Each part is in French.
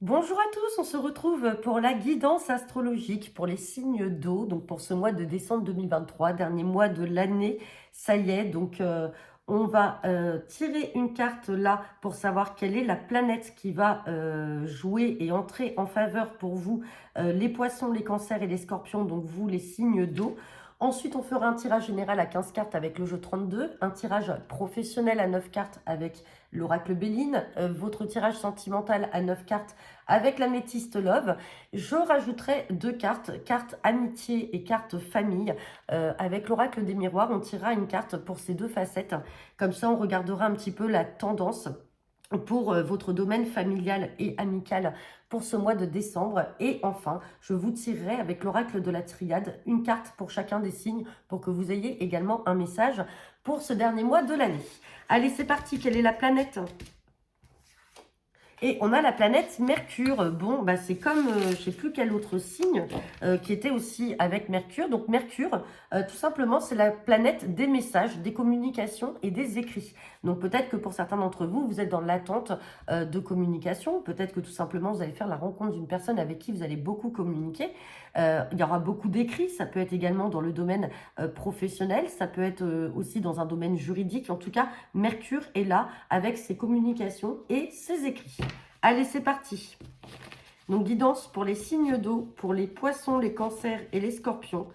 Bonjour à tous, on se retrouve pour la guidance astrologique pour les signes d'eau, donc pour ce mois de décembre 2023, dernier mois de l'année, ça y est, on va tirer une carte là pour savoir quelle est la planète qui va jouer et entrer en faveur pour vous, les poissons, les cancers et les scorpions, donc vous les signes d'eau. Ensuite, on fera un tirage général à 15 cartes avec le jeu 32, un tirage professionnel à 9 cartes avec l'oracle Béline, votre tirage sentimental à 9 cartes avec l'améthyste Love. Je rajouterai 2 cartes, carte amitié et carte famille. Avec l'oracle des miroirs, on tirera une carte pour ces deux facettes. Comme ça, on regardera un petit peu la tendance pour votre domaine familial et amical pour ce mois de décembre. Et enfin, je vous tirerai avec l'oracle de la triade une carte pour chacun des signes pour que vous ayez également un message pour ce dernier mois de l'année. Allez, c'est parti. Quelle est la planète ? Et on a la planète Mercure. Bon, bah c'est comme, je ne sais plus quel autre signe qui était aussi avec Mercure. Donc Mercure, tout simplement, c'est la planète des messages, des communications et des écrits. Donc peut-être que pour certains d'entre vous, vous êtes dans l'attente de communication. Peut-être que tout simplement, vous allez faire la rencontre d'une personne avec qui vous allez beaucoup communiquer. Il y aura beaucoup d'écrits. Ça peut être également dans le domaine professionnel. Ça peut être aussi dans un domaine juridique. En tout cas, Mercure est là avec ses communications et ses écrits. Allez, c'est parti. Donc, guidance pour les signes d'eau, pour les poissons, les cancers et les scorpions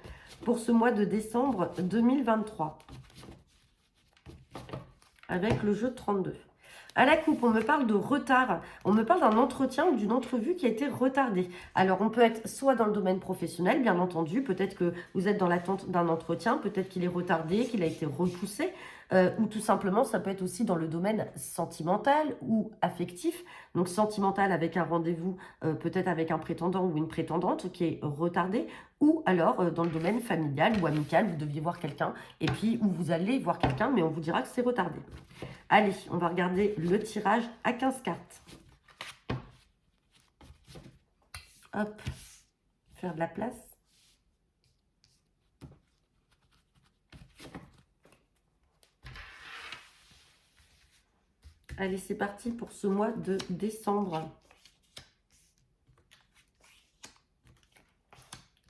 pour ce mois de décembre 2023. Avec le jeu 32. À la coupe, on me parle de retard. On me parle d'un entretien ou d'une entrevue qui a été retardée. Alors, on peut être soit dans le domaine professionnel, bien entendu. Peut-être que vous êtes dans l'attente d'un entretien. Peut-être qu'il est retardé, qu'il a été repoussé. Ou tout simplement, ça peut être aussi dans le domaine sentimental ou affectif. Donc, sentimental avec un rendez-vous, peut-être avec un prétendant ou une prétendante qui est retardé. Ou alors, dans le domaine familial ou amical, vous deviez voir quelqu'un. Et puis, où vous allez voir quelqu'un, mais on vous dira que c'est retardé. Allez, on va regarder le tirage à 15 cartes. Hop, faire de la place. Allez, c'est parti pour ce mois de décembre.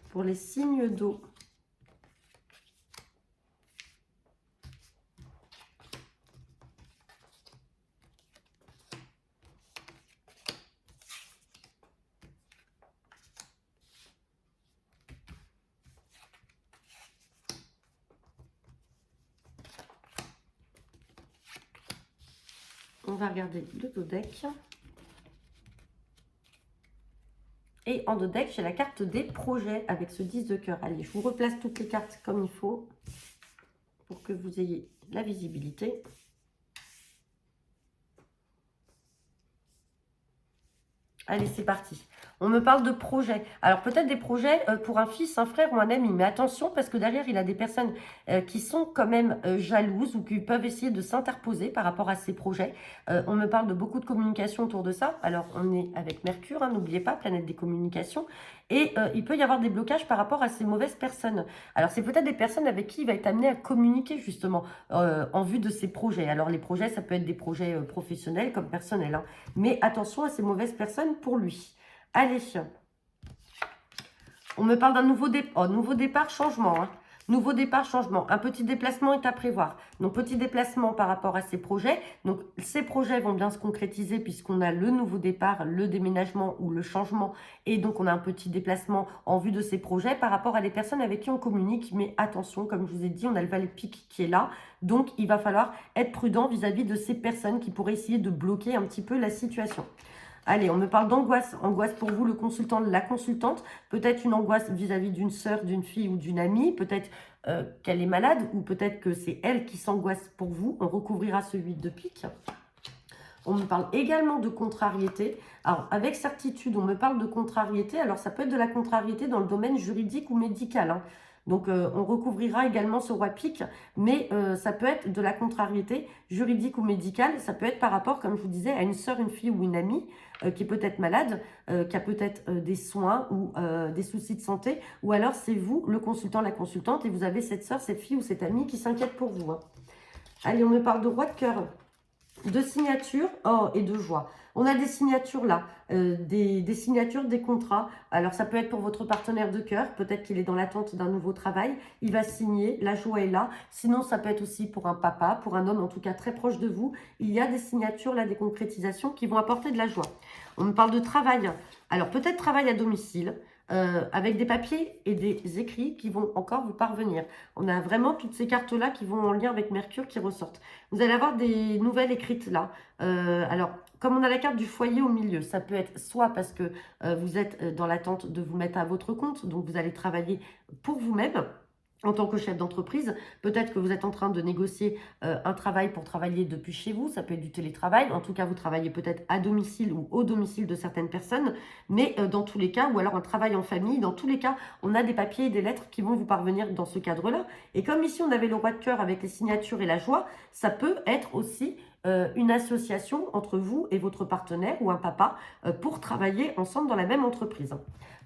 Pour les signes d'eau. On va regarder le dos deck. Et en dos deck, j'ai la carte des projets avec ce 10 de cœur. Allez, je vous replace toutes les cartes comme il faut pour que vous ayez la visibilité. Allez, c'est parti. On me parle de projets. Alors, peut-être des projets pour un fils, un frère ou un ami. Mais attention, parce que derrière, il a des personnes qui sont quand même jalouses ou qui peuvent essayer de s'interposer par rapport à ces projets. On me parle de beaucoup de communication autour de ça. Alors, on est avec Mercure, hein, n'oubliez pas, planète des communications. Et il peut y avoir des blocages par rapport à ces mauvaises personnes. Alors, c'est peut-être des personnes avec qui il va être amené à communiquer, justement, en vue de ces projets. Alors, les projets, ça peut être des projets professionnels comme personnels. Hein. Mais attention à ces mauvaises personnes pour lui. Allez, on me parle d'un nouveau départ, changement. Hein. Nouveau départ, changement. Un petit déplacement est à prévoir. Donc, petit déplacement par rapport à ces projets. Donc, ces projets vont bien se concrétiser puisqu'on a le nouveau départ, le déménagement ou le changement. Et donc, on a un petit déplacement en vue de ces projets par rapport à des personnes avec qui on communique. Mais attention, comme je vous ai dit, on a le valet pique qui est là. Donc, il va falloir être prudent vis-à-vis de ces personnes qui pourraient essayer de bloquer un petit peu la situation. Allez, on me parle d'angoisse. Angoisse pour vous, le consultant, la consultante. Peut-être une angoisse vis-à-vis d'une sœur, d'une fille ou d'une amie. Peut-être qu'elle est malade ou peut-être que c'est elle qui s'angoisse pour vous. On recouvrira ce 8 de pique. On me parle également de contrariété. Alors, avec certitude, on me parle de contrariété. Alors, ça peut être de la contrariété dans le domaine juridique ou médical. Hein. Donc, on recouvrira également ce roi pique, mais ça peut être de la contrariété juridique ou médicale. Ça peut être par rapport, comme je vous disais, à une sœur, une fille ou une amie qui est peut-être malade, qui a peut-être des soins ou des soucis de santé. Ou alors, c'est vous, le consultant, la consultante, et vous avez cette sœur, cette fille ou cette amie qui s'inquiète pour vous. Hein. Allez, on me parle de roi de cœur. De signature, oh, et de joie. On a des signatures là, des signatures, des contrats. Alors ça peut être pour votre partenaire de cœur, peut-être qu'il est dans l'attente d'un nouveau travail, il va signer, la joie est là. Sinon ça peut être aussi pour un papa, pour un homme en tout cas très proche de vous. Il y a des signatures là, des concrétisations qui vont apporter de la joie. On me parle de travail. Alors peut-être travail à domicile, avec des papiers et des écrits qui vont encore vous parvenir. On a vraiment toutes ces cartes-là qui vont en lien avec Mercure qui ressortent. Vous allez avoir des nouvelles écrites là. Alors, comme on a la carte du foyer au milieu, ça peut être soit parce que vous êtes dans l'attente de vous mettre à votre compte, donc vous allez travailler pour vous-même, en tant que chef d'entreprise, peut-être que vous êtes en train de négocier un travail pour travailler depuis chez vous, ça peut être du télétravail, en tout cas vous travaillez peut-être à domicile ou au domicile de certaines personnes, mais dans tous les cas, ou alors un travail en famille, dans tous les cas, on a des papiers et des lettres qui vont vous parvenir dans ce cadre-là. Et comme ici on avait le roi de cœur avec les signatures et la joie, ça peut être aussi une association entre vous et votre partenaire ou un papa pour travailler ensemble dans la même entreprise.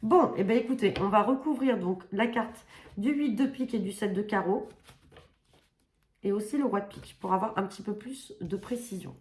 Bon, et bien écoutez, on va recouvrir donc la carte du 8 de pique et du 7 de carreau. Et aussi le roi de pique pour avoir un petit peu plus de précision.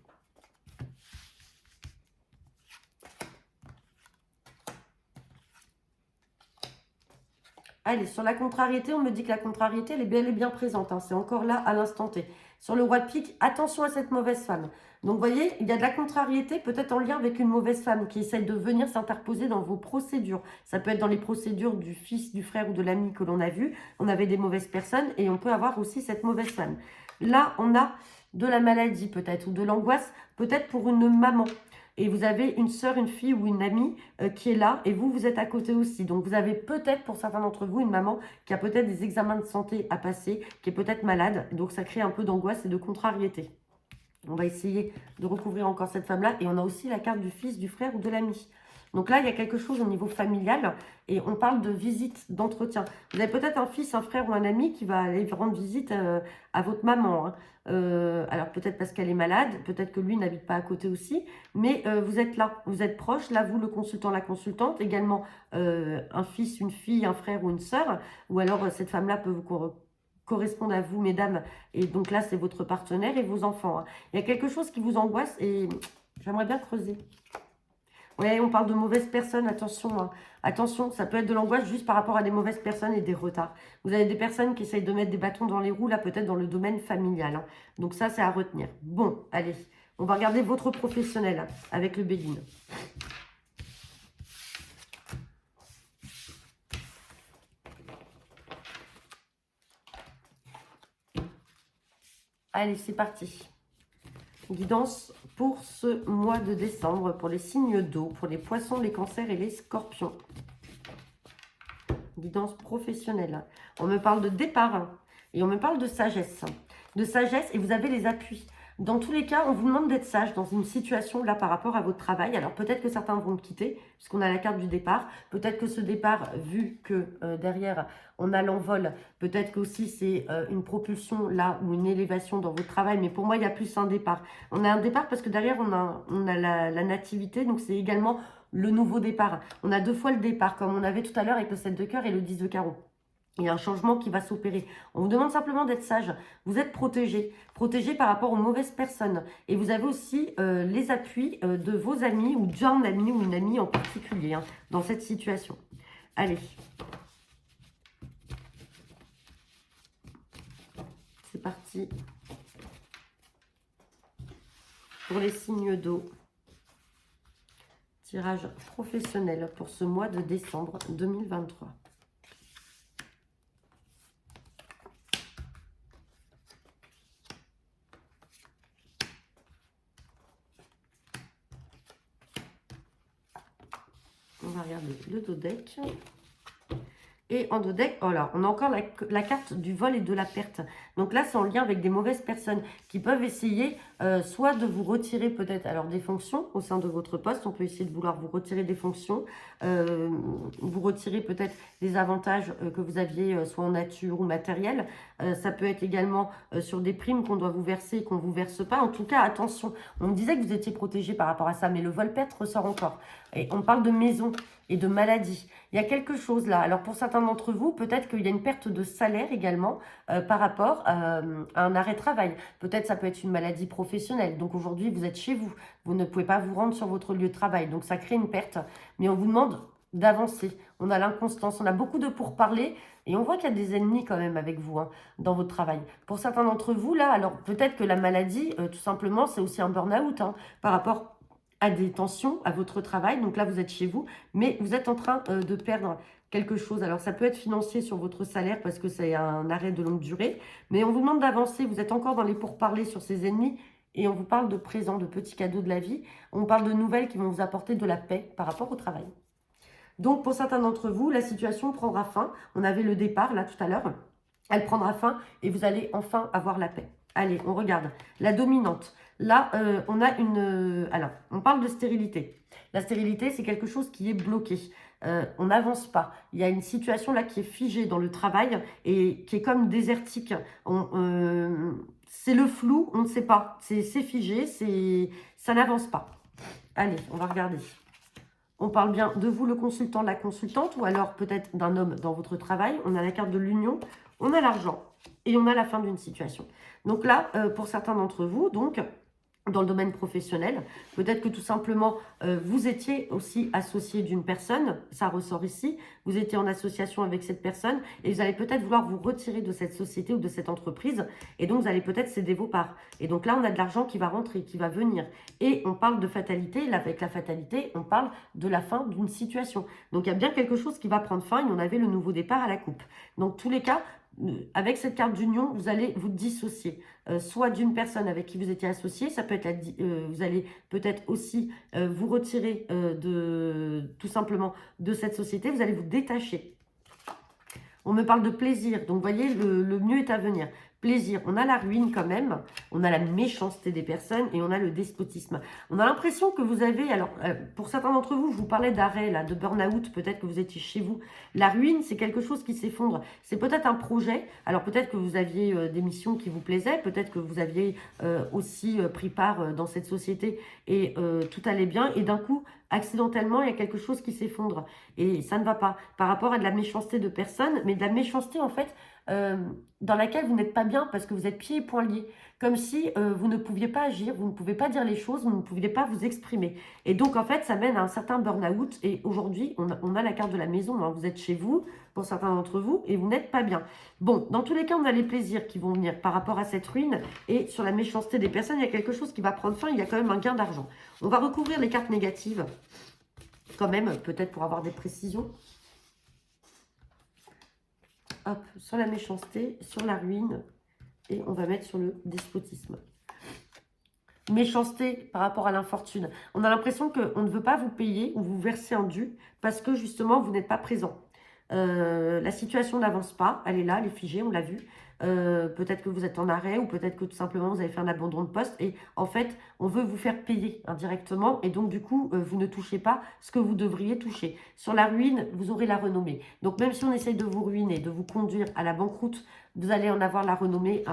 Allez, sur la contrariété, on me dit que la contrariété, elle est bien présente. Hein, c'est encore là à l'instant T. Sur le roi de pique, attention à cette mauvaise femme. Donc, vous voyez, il y a de la contrariété, peut-être en lien avec une mauvaise femme qui essaie de venir s'interposer dans vos procédures. Ça peut être dans les procédures du fils, du frère ou de l'ami que l'on a vu. On avait des mauvaises personnes et on peut avoir aussi cette mauvaise femme. Là, on a de la maladie peut-être ou de l'angoisse, peut-être pour une maman. Et vous avez une sœur, une fille ou une amie qui est là et vous êtes à côté aussi. Donc, vous avez peut-être, pour certains d'entre vous, une maman qui a peut-être des examens de santé à passer, qui est peut-être malade. Donc, ça crée un peu d'angoisse et de contrariété. On va essayer de recouvrir encore cette femme-là. Et on a aussi la carte du fils, du frère ou de l'ami. Donc là, il y a quelque chose au niveau familial et on parle de visite, d'entretien. Vous avez peut-être un fils, un frère ou un ami qui va aller rendre visite à votre maman. Hein. Alors peut-être parce qu'elle est malade, peut-être que lui n'habite pas à côté aussi, mais vous êtes là, vous êtes proche. Là, vous, le consultant, la consultante, également un fils, une fille, un frère ou une sœur, ou alors cette femme-là peut vous correspondre à vous, mesdames, et donc là, c'est votre partenaire et vos enfants. Hein. Il y a quelque chose qui vous angoisse et j'aimerais bien creuser. Ouais, on parle de mauvaises personnes, attention, hein. Attention, ça peut être de l'angoisse juste par rapport à des mauvaises personnes et des retards. Vous avez des personnes qui essayent de mettre des bâtons dans les roues, là, peut-être dans le domaine familial. Hein. Donc ça, c'est à retenir. Bon, allez, on va regarder votre professionnel hein, avec le Béline. Allez, c'est parti. Guidance pour ce mois de décembre, pour les signes d'eau, pour les poissons, les cancers et les scorpions. Guidance professionnelle. On me parle de départ et on me parle de sagesse. De sagesse et vous avez les appuis. Dans tous les cas, on vous demande d'être sage dans une situation là par rapport à votre travail. Alors peut-être que certains vont le quitter puisqu'on a la carte du départ. Peut-être que ce départ, vu que derrière on a l'envol, peut-être qu'aussi c'est une propulsion là ou une élévation dans votre travail. Mais pour moi, il y a plus un départ. On a un départ parce que derrière on a la nativité. Donc c'est également le nouveau départ. On a deux fois le départ comme on avait tout à l'heure avec le 7 de cœur et le 10 de carreau. Il y a un changement qui va s'opérer. On vous demande simplement d'être sage. Vous êtes protégé. Protégé par rapport aux mauvaises personnes. Et vous avez aussi les appuis de vos amis ou d'un ami ou une amie en particulier hein, dans cette situation. Allez. C'est parti. Pour les signes d'eau. Tirage professionnel pour ce mois de décembre 2023. On va regarder le dos deck. Et en dos deck, oh là, on a encore la carte du vol et de la perte. Donc là, c'est en lien avec des mauvaises personnes qui peuvent essayer soit de vous retirer peut-être alors des fonctions au sein de votre poste. On peut essayer de vouloir vous retirer des fonctions, vous retirer peut-être des avantages que vous aviez soit en nature ou matériel. Ça peut être également sur des primes qu'on doit vous verser et qu'on ne vous verse pas. En tout cas, attention, on me disait que vous étiez protégé par rapport à ça, mais le vol-pète ressort encore. Et on parle de maison et de maladie. Il y a quelque chose là. Alors pour certains d'entre vous, peut-être qu'il y a une perte de salaire également par rapport à un arrêt de travail. Peut-être ça peut être une maladie professionnelle. Donc aujourd'hui, vous êtes chez vous. Vous ne pouvez pas vous rendre sur votre lieu de travail. Donc ça crée une perte. Mais on vous demande d'avancer. On a l'inconstance. On a beaucoup de pourparlers. Et on voit qu'il y a des ennemis quand même avec vous dans votre travail. Pour certains d'entre vous, là, alors peut-être que la maladie, tout simplement, c'est aussi un burn-out par rapport à des tensions à votre travail. Donc là, vous êtes chez vous, mais vous êtes en train de perdre quelque chose. Alors, ça peut être financier sur votre salaire parce que c'est un arrêt de longue durée, mais on vous demande d'avancer. Vous êtes encore dans les pourparlers sur ces ennemis et on vous parle de présents, de petits cadeaux de la vie. On parle de nouvelles qui vont vous apporter de la paix par rapport au travail. Donc, pour certains d'entre vous, la situation prendra fin. On avait le départ, là, tout à l'heure. Elle prendra fin et vous allez enfin avoir la paix. Allez, on regarde. La dominante. Là, on a une... alors, on parle de stérilité. La stérilité, c'est quelque chose qui est bloqué. On n'avance pas. Il y a une situation là qui est figée dans le travail et qui est comme désertique. C'est le flou, on ne sait pas. C'est figé, ça n'avance pas. Allez, on va regarder. On parle bien de vous, le consultant, la consultante, ou alors peut-être d'un homme dans votre travail. On a la carte de l'union, on a l'argent et on a la fin d'une situation. Donc là, pour certains d'entre vous, donc, dans le domaine professionnel, peut-être que tout simplement, vous étiez aussi associé d'une personne, ça ressort ici, vous étiez en association avec cette personne et vous allez peut-être vouloir vous retirer de cette société ou de cette entreprise et donc vous allez peut-être céder vos parts. Et donc là, on a de l'argent qui va rentrer, qui va venir. Et on parle de fatalité, là, avec la fatalité, on parle de la fin d'une situation. Donc il y a bien quelque chose qui va prendre fin et on avait le nouveau départ à la coupe. Donc tous les cas, avec cette carte d'union, vous allez vous dissocier, soit d'une personne avec qui vous étiez associé, ça peut être vous allez peut-être aussi vous retirer tout simplement de cette société, vous allez vous détacher. On me parle de plaisir, donc vous voyez, le mieux est à venir. Plaisir, on a la ruine quand même, on a la méchanceté des personnes et on a le despotisme. On a l'impression que vous avez, alors pour certains d'entre vous, je vous parlais d'arrêt, là, de burn-out, peut-être que vous étiez chez vous. La ruine, c'est quelque chose qui s'effondre. C'est peut-être un projet, alors peut-être que vous aviez des missions qui vous plaisaient, peut-être que vous aviez aussi pris part dans cette société et tout allait bien et d'un coup, accidentellement, il y a quelque chose qui s'effondre et ça ne va pas par rapport à de la méchanceté de personnes, mais de la méchanceté en fait dans laquelle vous n'êtes pas bien parce que vous êtes pieds et poings liés, comme si vous ne pouviez pas agir, vous ne pouvez pas dire les choses, vous ne pouviez pas vous exprimer. Et donc en fait, ça mène à un certain burn-out et aujourd'hui, on a la carte de la maison, hein. Vous êtes chez vous, pour certains d'entre vous, et vous n'êtes pas bien. Bon, dans tous les cas, on a les plaisirs qui vont venir par rapport à cette ruine et sur la méchanceté des personnes, il y a quelque chose qui va prendre fin, il y a quand même un gain d'argent. On va recouvrir les cartes négatives, quand même, peut-être pour avoir des précisions. Hop, sur la méchanceté, sur la ruine, et on va mettre sur le despotisme. Méchanceté par rapport à l'infortune. On a l'impression qu'on ne veut pas vous payer ou vous verser un dû parce que justement, vous n'êtes pas présent. La situation n'avance pas, elle est là, elle est figée, on l'a vu. Peut-être que vous êtes en arrêt ou peut-être que tout simplement vous avez fait un abandon de poste et en fait on veut vous faire payer indirectement et donc du coup vous ne touchez pas ce que vous devriez toucher. Sur la ruine, vous aurez la renommée. Donc même si on essaye de vous ruiner, de vous conduire à la banqueroute, vous allez en avoir la renommée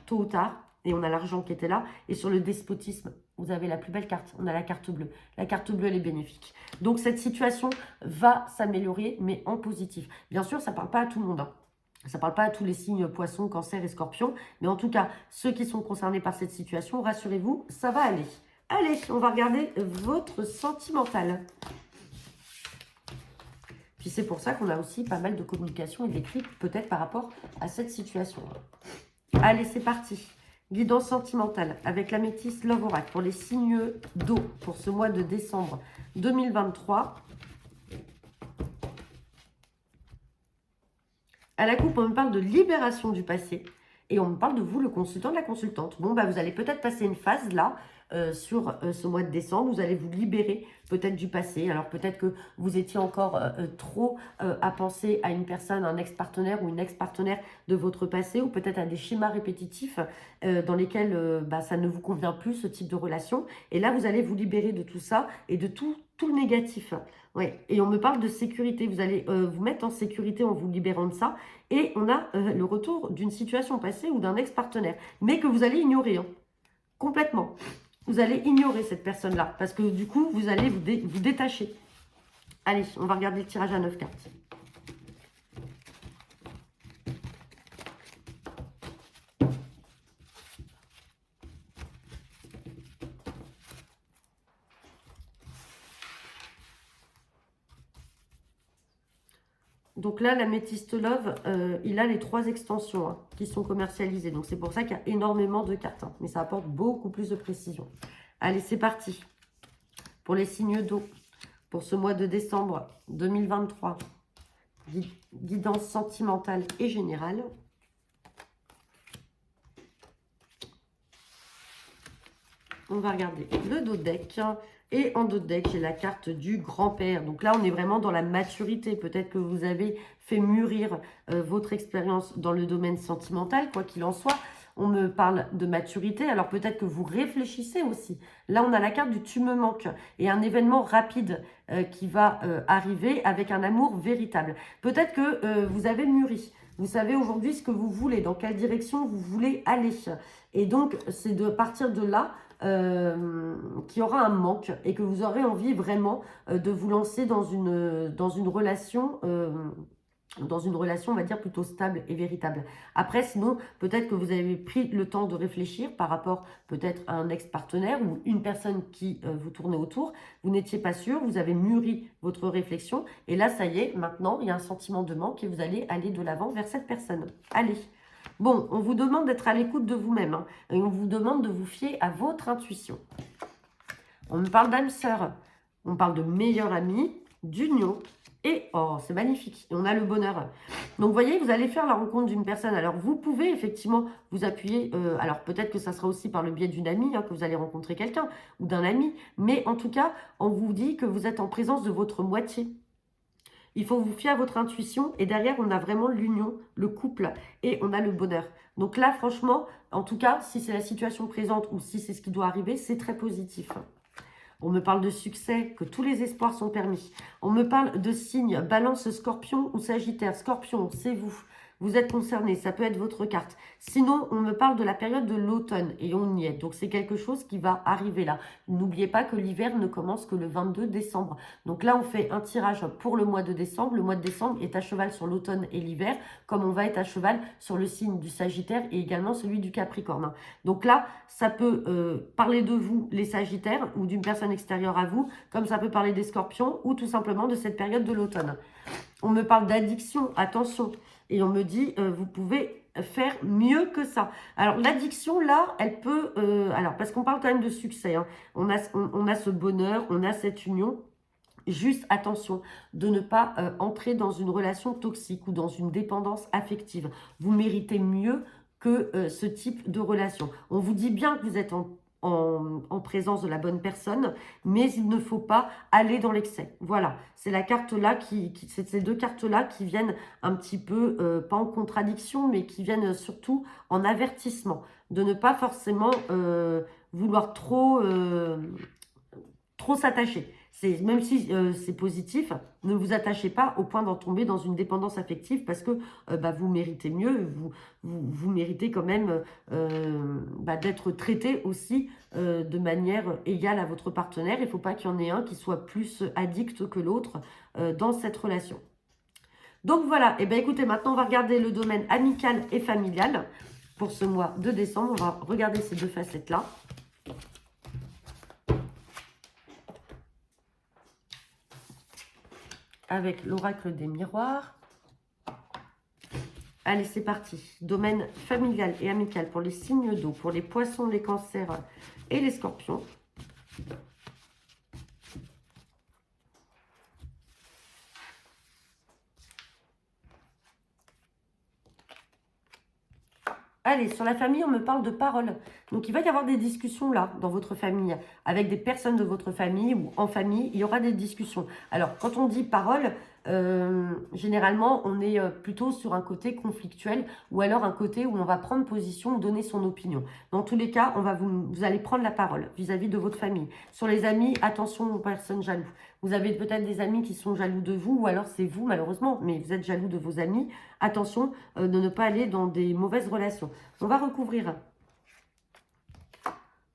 tôt ou tard et on a l'argent qui était là. Et sur le despotisme, vous avez la plus belle carte, on a la carte bleue. La carte bleue, elle est bénéfique. Donc cette situation va s'améliorer mais en positif. Bien sûr, ça ne parle pas à tout le monde, hein. Ça ne parle pas à tous les signes poissons, cancer et scorpion. Mais en tout cas, ceux qui sont concernés par cette situation, rassurez-vous, ça va aller. Allez, on va regarder votre sentimental. Puis c'est pour ça qu'on a aussi pas mal de communication et d'écrits, peut-être par rapport à cette situation. Allez, c'est parti. Guidance sentimentale avec la métisse Love Oracle pour les signes d'eau pour ce mois de décembre 2023. À la coupe, on me parle de libération du passé et on me parle de vous, le consultant de la consultante. Bon, bah, vous allez peut-être passer une phase là sur ce mois de décembre. Vous allez vous libérer peut-être du passé. Alors peut-être que vous étiez encore trop à penser à une personne, un ex-partenaire ou une ex-partenaire de votre passé, ou peut-être à des schémas répétitifs dans lesquels ça ne vous convient plus, ce type de relation. Et là, vous allez vous libérer de tout ça et de tout le négatif. Ouais. Et on me parle de sécurité. Vous allez vous mettre en sécurité en vous libérant de ça. Et on a le retour d'une situation passée ou d'un ex-partenaire, mais que vous allez ignorer, hein, complètement. Vous allez ignorer cette personne-là, parce que du coup, vous allez vous détacher. Allez, on va regarder le tirage à 9 cartes. Donc là, l'améthyste Love, il a les 3 extensions hein, qui sont commercialisées. Donc c'est pour ça qu'il y a énormément de cartes. Hein, mais ça apporte beaucoup plus de précision. Allez, c'est parti. Pour les signes d'eau, pour ce mois de décembre 2023. Guidance sentimentale et générale. On va regarder le dos de deck. Et en dos de deck, j'ai la carte du grand-père. Donc là, on est vraiment dans la maturité. Peut-être que vous avez fait mûrir votre expérience dans le domaine sentimental, quoi qu'il en soit. On me parle de maturité. Alors peut-être que vous réfléchissez aussi. Là, on a la carte du tu me manques. Et un événement rapide qui va arriver avec un amour véritable. Peut-être que vous avez mûri. Vous savez aujourd'hui ce que vous voulez, dans quelle direction vous voulez aller. Et donc, c'est de partir de là qu'il y aura un manque et que vous aurez envie vraiment de vous lancer dans une relation, on va dire, plutôt stable et véritable. Après, sinon, peut-être que vous avez pris le temps de réfléchir par rapport peut-être à un ex-partenaire ou une personne qui vous tournait autour. Vous n'étiez pas sûr, vous avez mûri votre réflexion et là, ça y est, maintenant, il y a un sentiment de manque et vous allez aller de l'avant vers cette personne. Allez. Bon, on vous demande d'être à l'écoute de vous-même hein, et on vous demande de vous fier à votre intuition. On me parle d'âme sœur, on parle de meilleure amie, d'union et, oh, c'est magnifique, et on a le bonheur. Donc, vous voyez, vous allez faire la rencontre d'une personne. Alors, vous pouvez effectivement vous appuyer, alors peut-être que ça sera aussi par le biais d'une amie, hein, que vous allez rencontrer quelqu'un, ou d'un ami, mais en tout cas, on vous dit que vous êtes en présence de votre moitié. Il faut vous fier à votre intuition et derrière, on a vraiment l'union, le couple et on a le bonheur. Donc là, franchement, en tout cas, si c'est la situation présente ou si c'est ce qui doit arriver, c'est très positif. On me parle de succès, que tous les espoirs sont permis. On me parle de signes, balance, scorpion ou sagittaire. Scorpion, c'est vous. Vous êtes concerné, ça peut être votre carte. Sinon, on me parle de la période de l'automne et on y est. Donc, c'est quelque chose qui va arriver là. N'oubliez pas que l'hiver ne commence que le 22 décembre. Donc là, on fait un tirage pour le mois de décembre. Le mois de décembre est à cheval sur l'automne et l'hiver, comme on va être à cheval sur le signe du Sagittaire et également celui du Capricorne. Donc là, ça peut parler de vous, les Sagittaires, ou d'une personne extérieure à vous, comme ça peut parler des Scorpions ou tout simplement de cette période de l'automne. On me parle d'addiction, attention. Et on me dit, vous pouvez faire mieux que ça. Alors, l'addiction, là, elle peut... alors, parce qu'on parle quand même de succès. Hein. On a ce bonheur, on a cette union. Juste attention de ne pas entrer dans une relation toxique ou dans une dépendance affective. Vous méritez mieux que ce type de relation. On vous dit bien que vous êtes en présence de la bonne personne, mais il ne faut pas aller dans l'excès. Voilà, c'est la carte-là, c'est ces deux cartes-là qui viennent un petit peu, pas en contradiction, mais qui viennent surtout en avertissement, de ne pas forcément vouloir trop s'attacher. Même si c'est positif, ne vous attachez pas au point d'en tomber dans une dépendance affective parce que vous méritez mieux, vous méritez quand même d'être traité aussi de manière égale à votre partenaire. Il ne faut pas qu'il y en ait un qui soit plus addict que l'autre dans cette relation. Donc voilà, et bien écoutez, maintenant on va regarder le domaine amical et familial pour ce mois de décembre. On va regarder ces deux facettes-là. Avec l'oracle des miroirs. Allez, c'est parti. Domaine familial et amical pour les signes d'eau, pour les poissons, les cancers et les scorpions. Allez, sur la famille, on me parle de paroles. Donc, il va y avoir des discussions là, dans votre famille, avec des personnes de votre famille ou en famille, il y aura des discussions. Alors, quand on dit paroles, généralement, on est plutôt sur un côté conflictuel ou alors un côté où on va prendre position ou donner son opinion. Dans tous les cas, vous allez prendre la parole vis-à-vis de votre famille. Sur les amis, attention aux personnes jalouses. Vous avez peut-être des amis qui sont jaloux de vous ou alors c'est vous, malheureusement, mais vous êtes jaloux de vos amis. Attention de ne pas aller dans des mauvaises relations. On va recouvrir.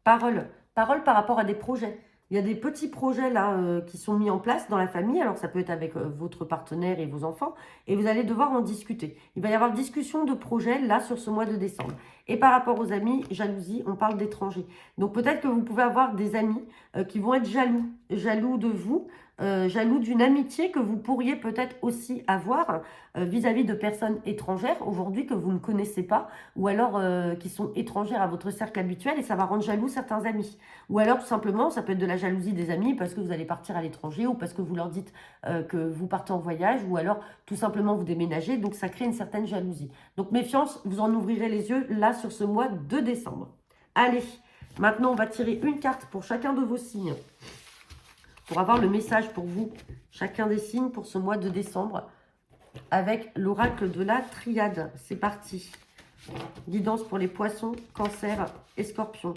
Parole. Parole par rapport à des projets. Il y a des petits projets là qui sont mis en place dans la famille. Alors ça peut être avec votre partenaire et vos enfants. Et vous allez devoir en discuter. Il va y avoir discussion de projets là sur ce mois de décembre. Et par rapport aux amis, jalousie, on parle d'étrangers. Donc peut-être que vous pouvez avoir des amis qui vont être jaloux. Jaloux de vous. Jaloux d'une amitié que vous pourriez peut-être aussi avoir vis-à-vis de personnes étrangères aujourd'hui que vous ne connaissez pas ou alors qui sont étrangères à votre cercle habituel et ça va rendre jaloux certains amis. Ou alors tout simplement, ça peut être de la jalousie des amis parce que vous allez partir à l'étranger ou parce que vous leur dites que vous partez en voyage ou alors tout simplement vous déménagez, donc ça crée une certaine jalousie. Donc méfiance, vous en ouvrirez les yeux là sur ce mois de décembre. Allez, maintenant on va tirer une carte pour chacun de vos signes. Pour avoir le message pour vous, chacun des signes pour ce mois de décembre, avec l'oracle de la triade. C'est parti. Guidance pour les poissons, cancer et scorpions.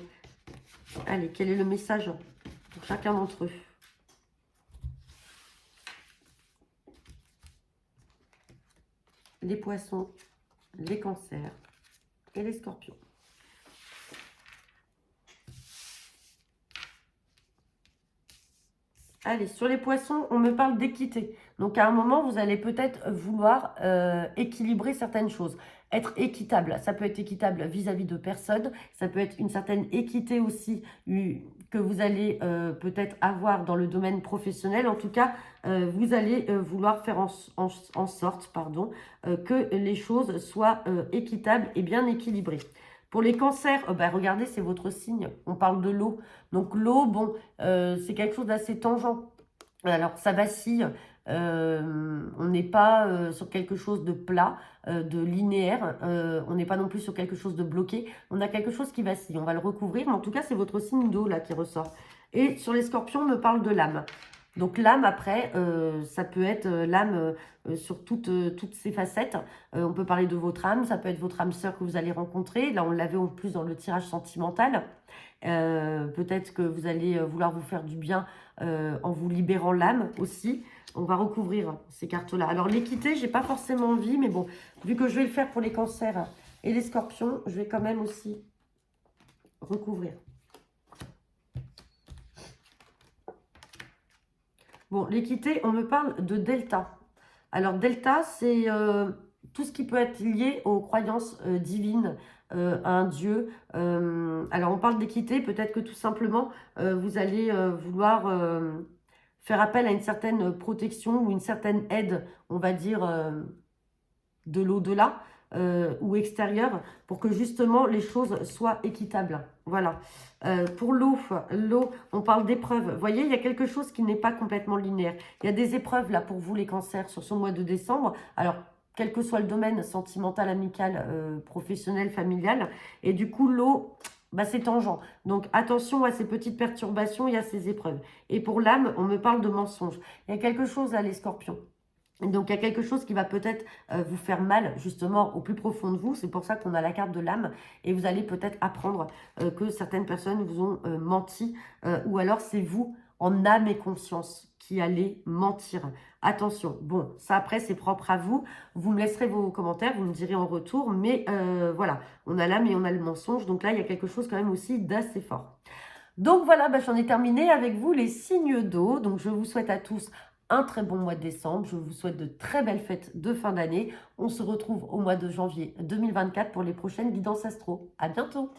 Allez, quel est le message pour chacun d'entre eux? Les poissons, les cancers et les scorpions. Allez, sur les poissons, on me parle d'équité. Donc, à un moment, vous allez peut-être vouloir équilibrer certaines choses. Être équitable. Ça peut être équitable vis-à-vis de personnes. Ça peut être une certaine équité aussi que vous allez peut-être avoir dans le domaine professionnel. En tout cas, vous allez vouloir faire en sorte que les choses soient équitables et bien équilibrées. Pour les cancers, regardez, c'est votre signe. On parle de l'eau. Donc l'eau, bon, c'est quelque chose d'assez tangent. Alors, ça vacille. On n'est pas sur quelque chose de plat, de linéaire. On n'est pas non plus sur quelque chose de bloqué. On a quelque chose qui vacille. On va le recouvrir. Mais en tout cas, c'est votre signe d'eau là qui ressort. Et sur les scorpions, on me parle de l'âme. Donc l'âme, après, ça peut être l'âme sur toutes ses facettes. On peut parler de votre âme, ça peut être votre âme sœur que vous allez rencontrer. Là, on l'avait en plus dans le tirage sentimental. Peut-être que vous allez vouloir vous faire du bien en vous libérant l'âme aussi. On va recouvrir ces cartes-là. Alors l'équité, j'ai pas forcément envie, mais bon, vu que je vais le faire pour les cancers et les scorpions, je vais quand même aussi recouvrir. Bon, l'équité, on me parle de delta. Alors, delta, c'est tout ce qui peut être lié aux croyances divines, à un dieu. Alors, on parle d'équité, peut-être que tout simplement, vous allez vouloir faire appel à une certaine protection ou une certaine aide, on va dire, de l'au-delà ou extérieure pour que justement les choses soient équitables. Voilà. Pour l'eau, on parle d'épreuves. Vous voyez, il y a quelque chose qui n'est pas complètement linéaire. Il y a des épreuves là pour vous les cancers sur ce mois de décembre. Alors, quel que soit le domaine sentimental, amical, professionnel, familial. Et du coup, l'eau, c'est tangent. Donc, attention à ces petites perturbations et à ces épreuves. Et pour l'âme, on me parle de mensonges. Il y a quelque chose là, les scorpions. Donc, il y a quelque chose qui va peut-être vous faire mal, justement, au plus profond de vous. C'est pour ça qu'on a la carte de l'âme. Et vous allez peut-être apprendre que certaines personnes vous ont menti. Ou alors, c'est vous, en âme et conscience, qui allez mentir. Attention. Bon, ça, après, c'est propre à vous. Vous me laisserez vos commentaires. Vous me direz en retour. Mais voilà, on a l'âme et on a le mensonge. Donc là, il y a quelque chose quand même aussi d'assez fort. Donc voilà, j'en ai terminé avec vous les signes d'eau. Donc, je vous souhaite à tous un très bon mois de décembre. Je vous souhaite de très belles fêtes de fin d'année. On se retrouve au mois de janvier 2024 pour les prochaines guidances astro. À bientôt!